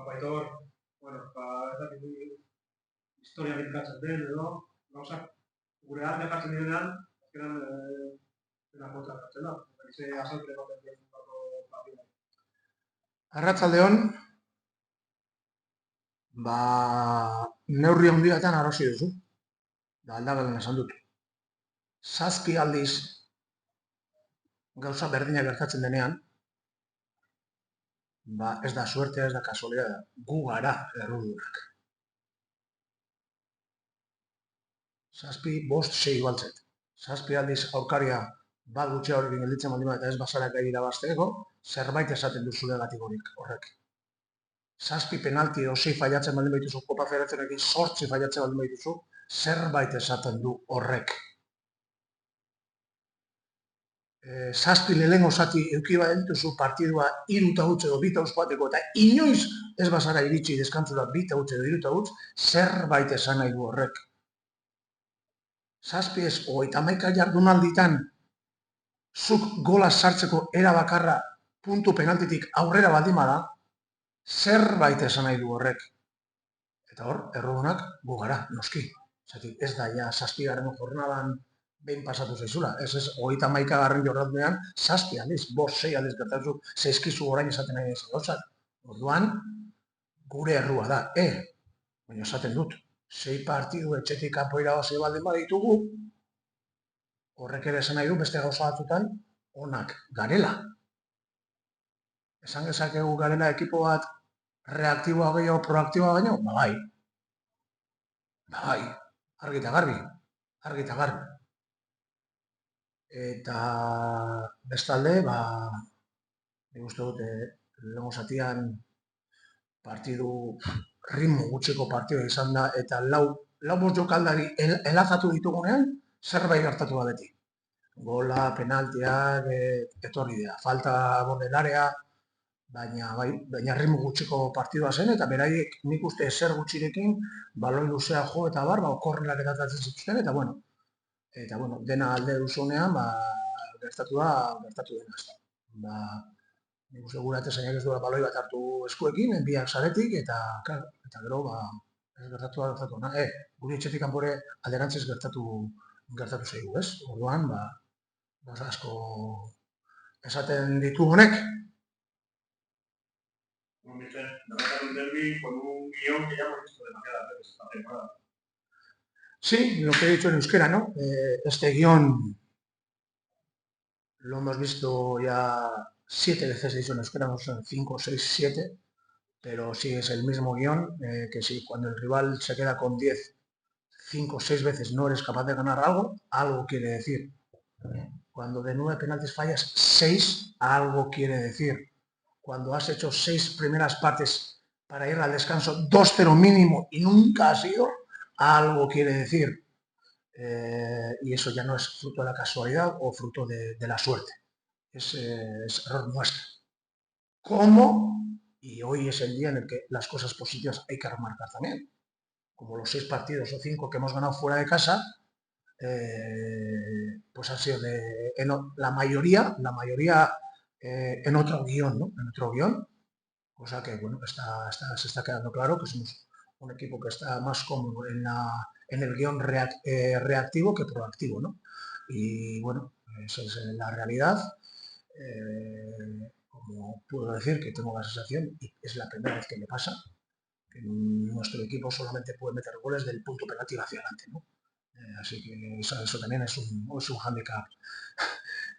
Baitor, bueno, ez dakit historia binkatzen den, edo, gauzak, gure artean jartzen direnean, azkenan, dena kontra jartzen da. Ze azalpide baten dut partida. Arratsaldeon, neurri handietan arrazi duzu. Da aldagelen esan dut. 7 aldiz gauza berdina gertatzen denean, ez da suertea, ez da kasualidadea, gu gara errudunak. 7, 5, 6 baltzet. 7 aldiz aurkaria bat gutxiagorekin gelditzen baldin eta ez bazara gai irabazteko, zerbait esaten du zuregatik horrek. 7 penalti edo 6 faiatzen baldin badituzu, Kopa Federazioarekin 8 faiatzen baldin badituzu, zerbait esaten du horrek. 7 lehenengo zati eduki badituzu partidua 3-0 edo 2-0 joateko, eta inoiz ez bazara iritsi deskantzura 2-0 edo 3-0, zerbait esan nahi du horrek. 7 ez 31 jardunalditan zuk gola sartzeko era bakarra puntu penaltitik aurrera baldin bada, zerbait esan nahi du horrek. Eta hor, errudunak gu gara, noski. Ez da, ja, 7. jornadan behin pasatu zaizula. Ez, 31. jornadan 7 aldiz, 5-6 aldiz gertatu zaizkizu orain esaten nahi izan gauzak. Orduan, gure errua da. Baina esaten dut, 6 partidu etxetik kanpo irabazi baldin baditugu, horrek ere esan nahi du beste gauza batzutan onak garela. Esan gezakegu garela ekipo bat reaktiboa gehiago proaktiboa baino? Bai. Bai, argi eta garbi. Eta bestalde, nik uste dut, lehengo zatian partidu ritmo gutxiko partidua izan da, eta lau bost jokaldari elazatu ditugunean, zerbait gertatu da beti. Gola, penaltiak, etorri dira. Falta bordelarea, baina ritmo gutxiko partidua zen, eta beraiek nik uste ezer gutxirekin, baloi luzea jo eta okorrelak edatatzen zituzten, eta bueno, dena alde duzunean, gertatu dena. Nik uste gure atezainak ez duela baloi bat hartu eskuekin, biak saretik, eta gero, ez gertatu da. Guri etxetik kanpore alderantziz gertatu zaigu, ez? Orduan, gauza asko esaten ditu honek. Un derbi con un guión que ya hemos visto demasiadas veces esta temporada. Sí, lo que he dicho en euskera, ¿no? Este guión lo hemos visto ya 7 veces, he dicho en euskera, no son 5, 6, 7, pero sí es el mismo guión, que si cuando el rival se queda con 10, 5 o 6 veces no eres capaz de ganar algo quiere decir. Cuando de 9 penaltis fallas 6, algo quiere decir. Cuando has hecho 6 primeras partes para ir al descanso 2-0 mínimo y nunca has ido, algo quiere decir. Y eso ya no es fruto de la casualidad o fruto de la suerte. Es error nuestro. ¿Cómo? Y hoy es el día en el que las cosas positivas hay que remarcar también. Como los 6 partidos o 5 que hemos ganado fuera de casa, pues han sido la mayoría en otro guión, ¿no? En otro guión. Cosa que, bueno, se está quedando claro que somos un equipo que está más cómodo en el guión reactivo que proactivo, ¿no? Y, bueno, esa es la realidad. Como puedo decir que tengo la sensación, y es la primera vez que me pasa, que nuestro equipo solamente puede meter goles del punto penalti hacia adelante, ¿no? Así que eso también es un hándicap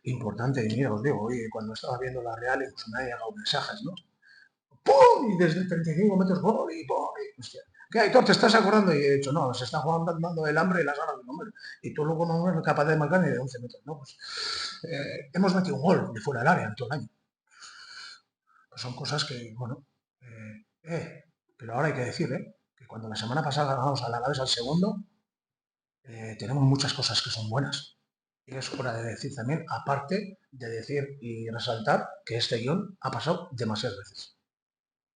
importante. Y mira, os digo, oye, cuando estaba viendo la Real, incluso me han llegado mensajes, ¿no? ¡Pum! Y desde 35 metros, ¡gol! Y ¡pum! Y, hostia, ¿qué, Aitor, te estás acordando? Y he dicho, no, se está jugando dando el hambre y las ganas de comer. Y tú luego no eres capaz de marcar ni de 11 metros, ¿no? Pues hemos metido un gol de fuera del área en todo el año. Pues son cosas que, bueno, pero ahora hay que decir, que cuando la semana pasada ganamos al Alavés al segundo, tenemos muchas cosas que son buenas. Y es hora de decir también, aparte de decir y resaltar que este guión ha pasado demasiadas veces.